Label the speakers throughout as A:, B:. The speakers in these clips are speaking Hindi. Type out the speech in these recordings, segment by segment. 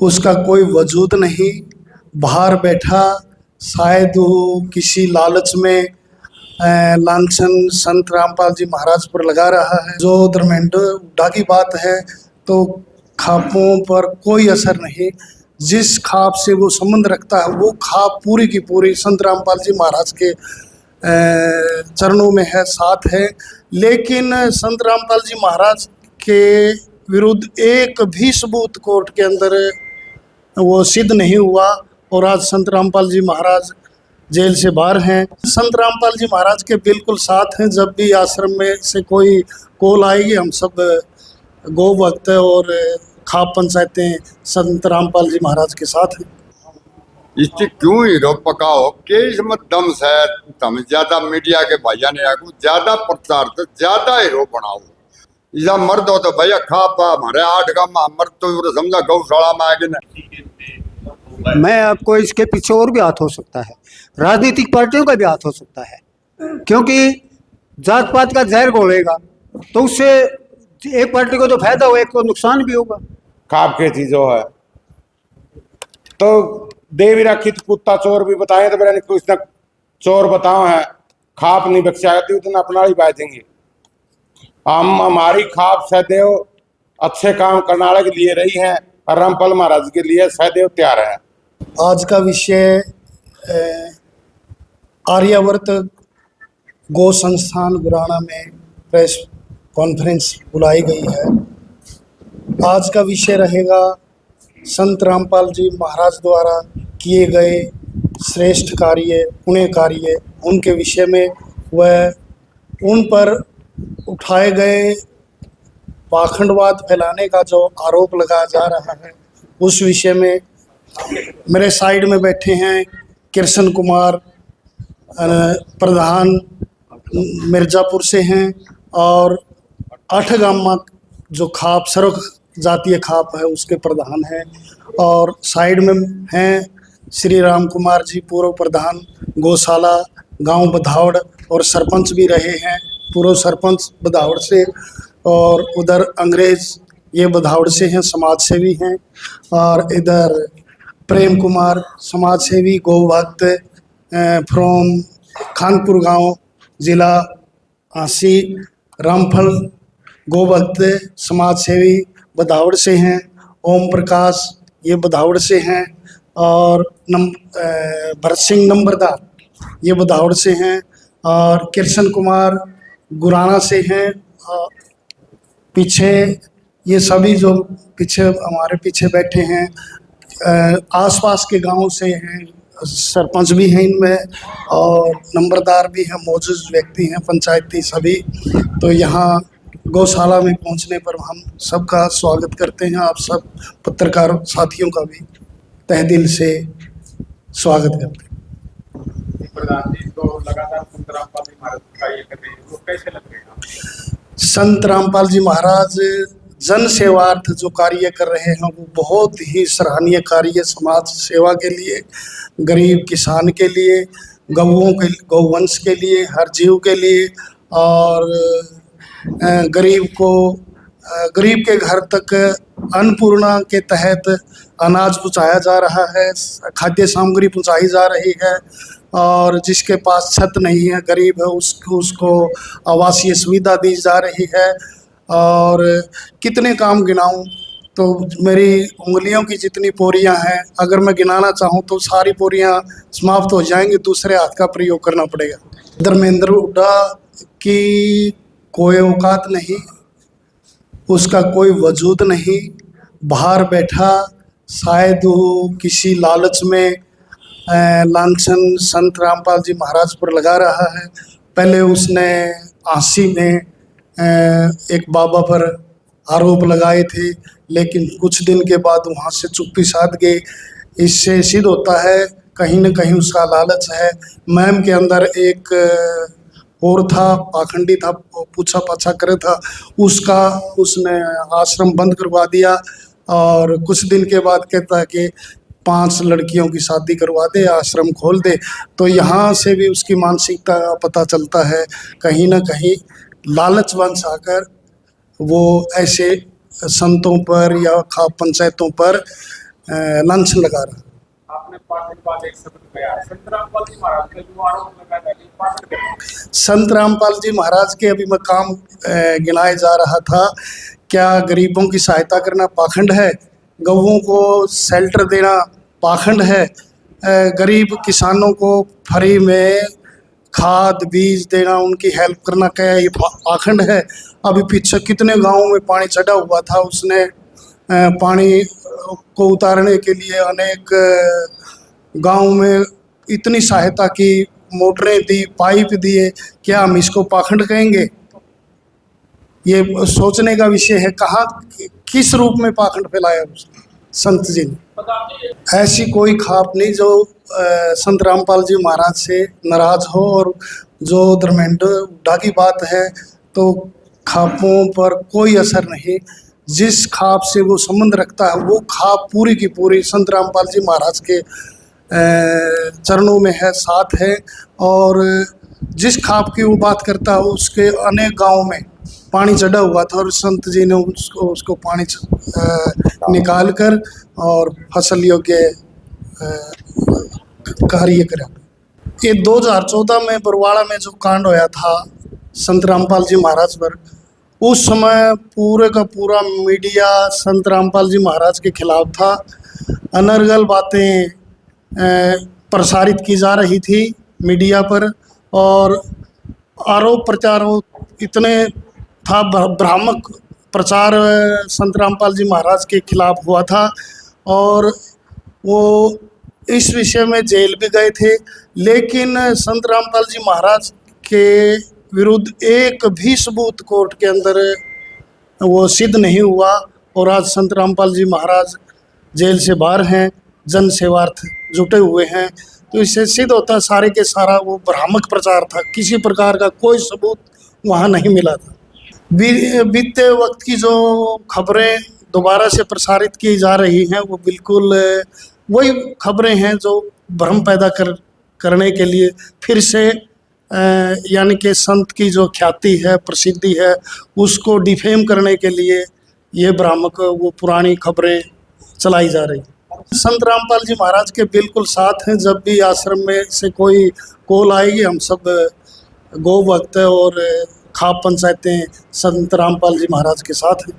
A: उसका कोई वजूद नहीं। बाहर बैठा शायद वो किसी लालच में लांछन संत रामपाल जी महाराज पर लगा रहा है। जो धर्मेंद्र हुड्डा की बात है तो खापों पर कोई असर नहीं। जिस खाप से वो संबंध रखता है वो खाप पूरी की पूरी संत रामपाल जी महाराज के चरणों में है, साथ है। लेकिन संत रामपाल जी महाराज के विरुद्ध एक भी सबूत कोर्ट के अंदर वो सिद्ध नहीं हुआ और आज संत रामपाल जी महाराज जेल से बाहर हैं। संत रामपाल जी महाराज के बिल्कुल साथ हैं। जब भी आश्रम में से कोई कॉल आएगी हम सब गौ भक्त और खाप पंचायतें संत रामपाल जी महाराज के साथ हैं।
B: इससे क्यों हीरो पकाओ के इसमें दम से तुम ज्यादा मीडिया के भैया ने आगू ज्यादा प्रचार तो ज्यादा हीरो बनाओ। इजा मर्द हो तो भैया खापा हमारे 8 गांव में मर्द तो समझा गौशाला में आगे ना।
C: मैं आपको इसके पीछे और भी हाथ हो सकता है, राजनीतिक पार्टियों का भी हाथ हो सकता है, क्योंकि जात पात का जहर घोलेगा तो उससे एक पार्टी को तो फायदा हो, एक को नुकसान भी होगा।
D: खाप के चीजों है तो देवी रखी तो कुत्ता चोर भी बताए तो मेरा कुछ ना चोर बताओ है। खाप नहीं बख्शा जाती उतना अपना ही बाजेंगे। हम हमारी खाप सहदेव अच्छे काम करनाले के लिए रही है और रामपाल महाराज के लिए सहदेव तैयार है।
A: आज का विषय आर्यावर्त गौ संस्थान गुराना में प्रेस कॉन्फ्रेंस बुलाई गई है। आज का विषय रहेगा संत रामपाल जी महाराज द्वारा किए गए श्रेष्ठ कार्य, पुण्य कार्य, उनके विषय में वह उन पर उठाए गए पाखंडवाद फैलाने का जो आरोप लगाया जा रहा है उस विषय में। मेरे साइड में बैठे हैं कृष्ण कुमार, प्रधान मिर्ज़ापुर से हैं, और 8 गामा जो खाप सर्व जातीय खाप है उसके प्रधान हैं, और साइड में हैं श्री राम कुमार जी, पूर्व प्रधान गौशाला गांव बधावड़ और सरपंच भी रहे हैं, पूर्व सरपंच बधावड़ से, और उधर अंग्रेज ये बधावड़ से हैं, समाज सेवी हैं, और इधर प्रेम कुमार समाज सेवी गौ भक्त फ्रॉम खानपुर गांव जिला आसी, रामफल गौ भक्त समाज सेवी बधावड़ से हैं, ओम प्रकाश ये बधावड़ से हैं, और भरत सिंह नंबरदार ये बधावड़ से हैं, और कृष्ण कुमार गुराना से हैं। पीछे ये सभी जो पीछे हमारे पीछे बैठे हैं आसपास के गांव से हैं, सरपंच भी हैं इनमें और नंबरदार भी हैं, मौजूद व्यक्ति हैं पंचायती सभी। तो यहाँ गौशाला में पहुँचने पर हम सबका स्वागत करते हैं। आप सब पत्रकार साथियों का भी तहे दिल से स्वागत करते हैं।
E: प्रधान जी तो लगातार संत रामपाल जी महाराज का ये कर रहे हैं, वो कैसे लग रहे हैं?
A: संत रामपाल जी महाराज जन सेवार्थ जो कार्य कर रहे हैं वो बहुत ही सराहनीय कार्य, समाज सेवा के लिए, गरीब किसान के लिए, गौओं के गौवंश के लिए, हर जीव के लिए, और गरीब के घर तक अन्नपूर्णा के तहत अनाज पहुँचाया जा रहा है, खाद्य सामग्री पहुँचाई जा रही है, और जिसके पास छत नहीं है, गरीब है, उसको आवासीय सुविधा दी जा रही है। और कितने काम गिनाऊं तो मेरी उंगलियों की जितनी पोरियां हैं, अगर मैं गिनाना चाहूं तो सारी पोरियां समाप्त हो जाएंगी, दूसरे हाथ का प्रयोग करना पड़ेगा। धर्मेंद्र हुड्डा की कोई औकात नहीं, उसका कोई वजूद नहीं। बाहर बैठा शायद वो किसी लालच में लांछन संत रामपाल जी महाराज पर लगा रहा है। पहले उसने आसी में एक बाबा पर आरोप लगाए थे, लेकिन कुछ दिन के बाद वहाँ से चुप्पी साध गई। इससे सिद्ध होता है कहीं न कहीं उसका लालच है। मैम के अंदर एक और था, पाखंडी था, पूछा पाछा करे था, उसने आश्रम बंद करवा दिया, और कुछ दिन के बाद कहता है कि 5 लड़कियों की शादी करवा दे, आश्रम खोल दे। तो यहाँ से भी उसकी मानसिकता का पता चलता है, कहीं ना कहीं लालचवंश आकर वो ऐसे संतों पर या खाप पंचायतों पर लांछन लगा रहा।
E: आपने 5 दिन बाद एक शब्द कहा, संत रामपाल जी महाराज का जो आरोप लगा था कि पाखंड करते।
A: संत रामपाल जी महाराज के अभी मकाम गिनाए जा रहा था। क्या गरीबों की सहायता करना पाखंड है? गऊओं को शेल्टर देना पाखंड है? गरीब किसानों को फ्री में खाद बीज देना, उनकी हेल्प करना, क्या ये पाखंड है? अभी पीछे कितने गांवों में पानी चढ़ा हुआ था, उसने पानी को उतारने के लिए अनेक गांव में इतनी सहायता की, मोटरें दी, पाइप दिए। क्या हम इसको पाखंड कहेंगे? ये सोचने का विषय है। कहाँ किस रूप में पाखंड फैलाया उसने, संत जी ने? ऐसी कोई खाप नहीं जो संत रामपाल जी महाराज से नाराज हो। और जो धर्मेंद्र हुड्डा की बात है तो खापों पर कोई असर नहीं। जिस खाप से वो संबंध रखता है वो खाप पूरी की पूरी संत रामपाल जी महाराज के चरणों में है, साथ है। और जिस खाप की वो बात करता है उसके अनेक गांवों में पानी चढ़ा हुआ था और संत जी ने उसको पानी निकाल कर और फसल योग्य कार्य करा। ये 2014 में बरवाड़ा में जो कांड होया था संत रामपाल जी महाराज पर, उस समय पूरे का पूरा मीडिया संत रामपाल जी महाराज के खिलाफ था। अनर्गल बातें प्रसारित की जा रही थी मीडिया पर और आरोप प्रचार इतने था, भ्रामक प्रचार संत रामपाल जी महाराज के खिलाफ हुआ था और वो इस विषय में जेल भी गए थे। लेकिन संत रामपाल जी महाराज के विरुद्ध एक भी सबूत कोर्ट के अंदर वो सिद्ध नहीं हुआ और आज संत रामपाल जी महाराज जेल से बाहर हैं, जन सेवार्थ जुटे हुए हैं। तो इससे सिद्ध होता है सारे के सारा वो भ्रामक प्रचार था, किसी प्रकार का कोई सबूत वहाँ नहीं मिला था। बीते वक्त की जो खबरें दोबारा से प्रसारित की जा रही हैं वो बिल्कुल वही खबरें हैं जो भ्रम पैदा करने के लिए फिर से यानी कि संत की जो ख्याति है, प्रसिद्धि है, उसको डिफेम करने के लिए ये भ्रामक वो पुरानी खबरें चलाई जा रही। संत रामपाल जी महाराज के बिल्कुल साथ हैं। जब भी आश्रम में से कोई कॉल आएगी हम सब गौ भक्त और खाप पंचायतें संत रामपाल जी महाराज के साथ हैं।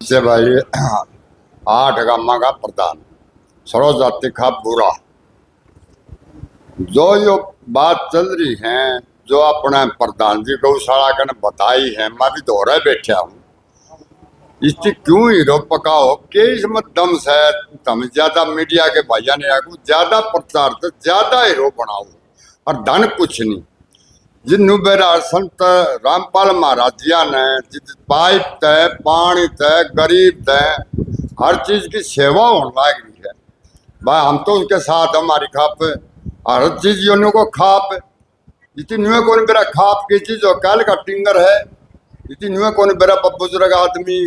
B: से भाई 8 गामा का प्रधान सरो जाति खाप बुरा जो बात चल रही है, जो अपने प्रधान जी गौशाला ने बताई है, मैं भी दोहरा बैठा हूँ। इसकी क्यों हीरो पकाओ कि इसमें दम से तुम ज्यादा मीडिया के भाइया ने आगू ज्यादा प्रचार तो ज्यादा हीरो बनाओ और धन कुछ नहीं। जिन्नू बेरा संत रामपाल महाराज जिया ने जित पाइप तय, पानी तय, गरीब तय, हर चीज की सेवा होने लग रही है भाई। हम तो उनके साथ हमारी खाप हर चीज को खाप इतनी कौन बेरा खाप की चीज और कल का टिंगर है इतनी कौन बेरा बुजुर्ग आदमी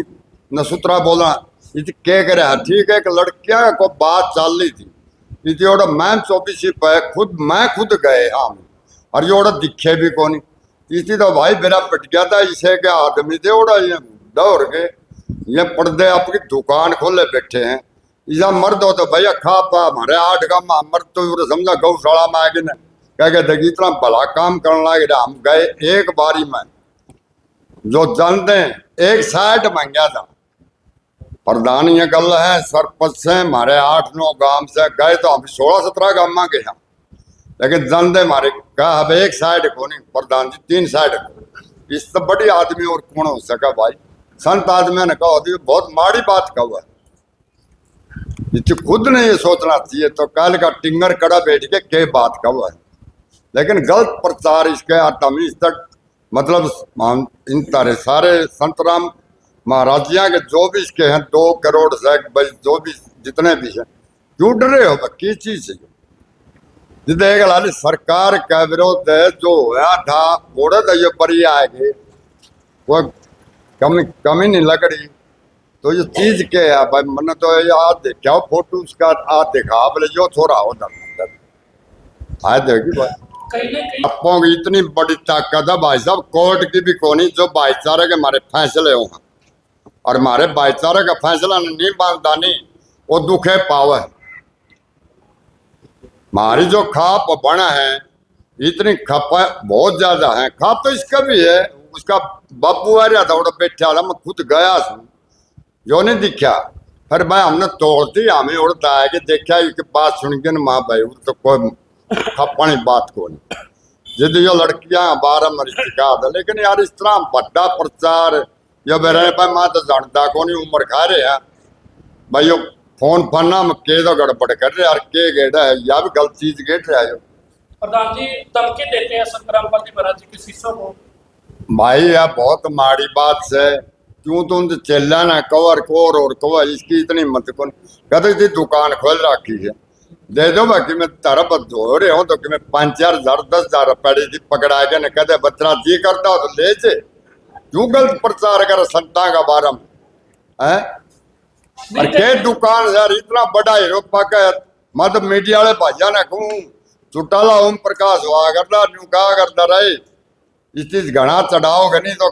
B: नसुतरा बोला इतनी क्या करे। ठीक है, एक लड़किया को बात चल रही थी इतनी ओड़ा मैम 24 पे मैं खुद गए हम और ये ओड़ा दिखे भी कौन इसी तो भाई मेरा पट गया था। इसे के आदमी थे ओड़ा ये दौड़ के ये पर्दे आपकी दुकान खोले बैठे हैं। इसा मर्द हो तो भैया खा पा हमारे 8 गाँव में मर्द तो समझा गौशाला में आगे न कह देखिए इतना भला काम करने लगे। हम गए एक बारी में जो जानते हैं एक साइड मांगा था प्रधान ये गल है सरपंच से हमारे 8-9 गांव से गए तो हम 16-17 गांव में गए हम, लेकिन जानते हमारे कहा अब एक साइड को नहीं प्रधान जी 3 साइड को। इससे बड़ी आदमी और कौन हो सका भाई। संत आदमी ने कहा बहुत माड़ी बात कहा है, खुद ने ये सोचना चाहिए तो कल का टिंगर कड़ा बैठ के क्या बात कहा है। लेकिन गलत प्रचार इसके तमीज तक मतलब इन तरह सारे संत राम महाराजिया के जो भी इसके हैं 2 करोड़ से जो भी जितने भी हैं क्यों डरे हो की चीज से जितने सरकार का विरोध जो हुआ था बोड़े तो ये बड़ी आएगी वो कमी नहीं लग रही। तो ये चीज क्या है भाई मन तो आज देखा फोटो उसका आज देखा बोले जो थोड़ा हो आज देखी भाई अपों की इतनी बड़ी ताकत है भाई साहब कोर्ट की भी कोनी जो भाईचारे के हमारे फैसले हो और हमारे भाईचारे का फैसला नहीं मानता नहीं वो दुखे पावे। हमारी जो खाप बना है इतनी खपा बहुत ज्यादा है। खाप तो इसका भी है, उसका बापू आ रहा था उड़ा बैठा था, मैं खुद गया जो नहीं दिखा। फिर भाई हमने तोड़ती हमें उड़ता है कि देखा इसके बात सुन के ना माँ भाई तो कोई खपनी बात को नहीं जिद जो लड़कियां 12 मरी शिकायत है। लेकिन यार इस तरह बड़ा प्रचार जो मेरे भाई माँ तो जानता को नहीं उम्र खा रहे हैं भाई यो फोन फन्ना में के तो गड़बड़ कर रहे यार के गेड़ा है या भी गलत चीज गेट रहा है।
E: प्रधान जी धमकी देते हैं संतराम पाली महाराज जी के शिष्यों को।
B: भाई यार बहुत माड़ी बात है। क्यों तुम तो चिल्ला ना कवर कोर और कवर इसकी इतनी मत कौन कहते थी दुकान खोल रखी है दे दो बाकी मैं तारा बद धो रहे हो तो कि मैं 5-4 हज़ार 10 हज़ार पड़ी थी पकड़ा के न कहते बच्चा जी करता हो तो ले जे क्यों गलत प्रचार कर संता का बारे में है। और के दुकान यार इतना बड़ा हीरो पाका मत मीडिया वाले भाइया ने कहूँ चुटाला ओम प्रकाश हुआ करता न्यू कहा करता रहे इस चीज घना चढ़ाओगे नहीं तो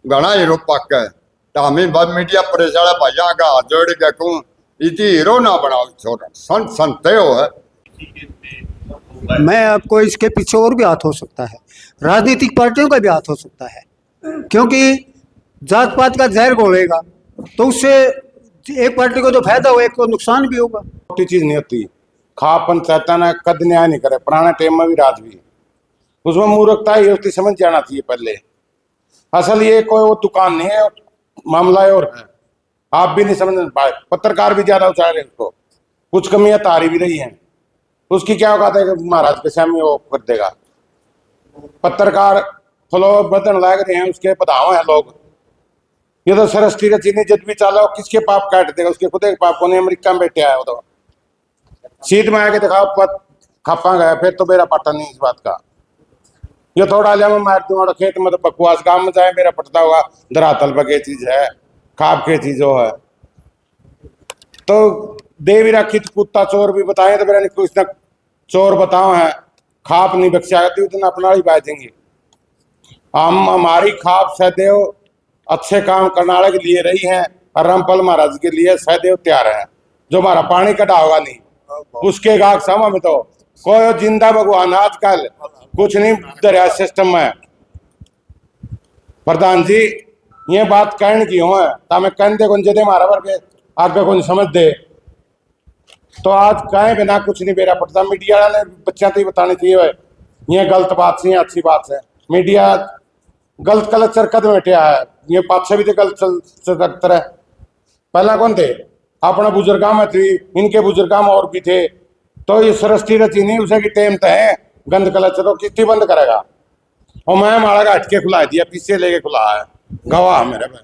B: घना हीरो पक्का है। तो हमें मीडिया परेशान भाइया का हाथ जोड़ के कहूँ इतनी हीरो ना बनाओ छोटा संत संते हो है।
C: मैं आपको इसके पीछे और भी हाथ हो सकता है, राजनीतिक पार्टियों का भी हाथ हो सकता है, क्योंकि जात पात का जहर घोलेगा तो उससे एक पार्टी को तो फायदा हो, एक को नुकसान भी होगा।
D: छोटी चीज नहीं होती। खा पंचायत ने कद न्याय नहीं करे, पुराने टाइम में भी राज भी उसमें मूर्खता ही होती, समझ जाना चाहिए पहले। असल ये कोई वो दुकान नहीं है, मामला और है, आप भी नहीं समझ पाए। पत्रकार भी ज्यादा उछाल रहे उसको, कुछ कमियां तारी भी रही हैं, उसकी क्या औकात है कि महाराज के सामने वो कर देगा। पत्रकार फलो बदन लाग रहे हैं, उसके बधाव हैं लोग। ये तो सरस्ती का चीनी जब भी चालो किसके पाप काट देगा, उसके खुद के पाप को नहीं। अमेरिका में बैठे आया वो तो सीट में आके दिखा खपा गया, फिर तो मेरा पता नहीं इस बात का। ये थोड़ा लिया मैं मार दूंगा खेत में तो बकवास गांव में जाए मेरा पटता होगा धरातल पर के चीज है खाप के चीज है। तो देवी रखी तो कुत्ता चोर भी बताए तो मेरा कुछ ना चोर बताओ है, खाप नहीं बख्शा करती उतना अपना ही बाजेंगे। हम हमारी खाप सहदेव अच्छे काम करने वाले के लिए रही है और रामपाल महाराज के लिए सहदेव तैयार है। जो हमारा पानी कटा होगा नहीं उसके गाग समा में तो कोई जिंदा भगवान आजकल कुछ नहीं दरिया सिस्टम में। प्रधान जी ये बात कहने की हो है तामे कहते कौन जदे मारा भर के आगे कौन समझ दे तो आज कहे बिना कुछ नहीं बेरा पड़ता। मीडिया वाले बच्चा तो ही बताने चाहिए ये गलत बात से अच्छी बात है। मीडिया गलत कल्चर कद बैठा है, ये पाछे भी तो गलत है। पहला कौन थे अपना बुजुर्गा में थी, इनके बुजुर्गा में और भी थे। तो ये सरस्ती रची नहीं उसे की टेम तो है गंद कल्चर तो कितनी बंद करेगा। और मैं हमारा हटके खुला दिया, पीछे लेके खुला है गवाह मेरे में।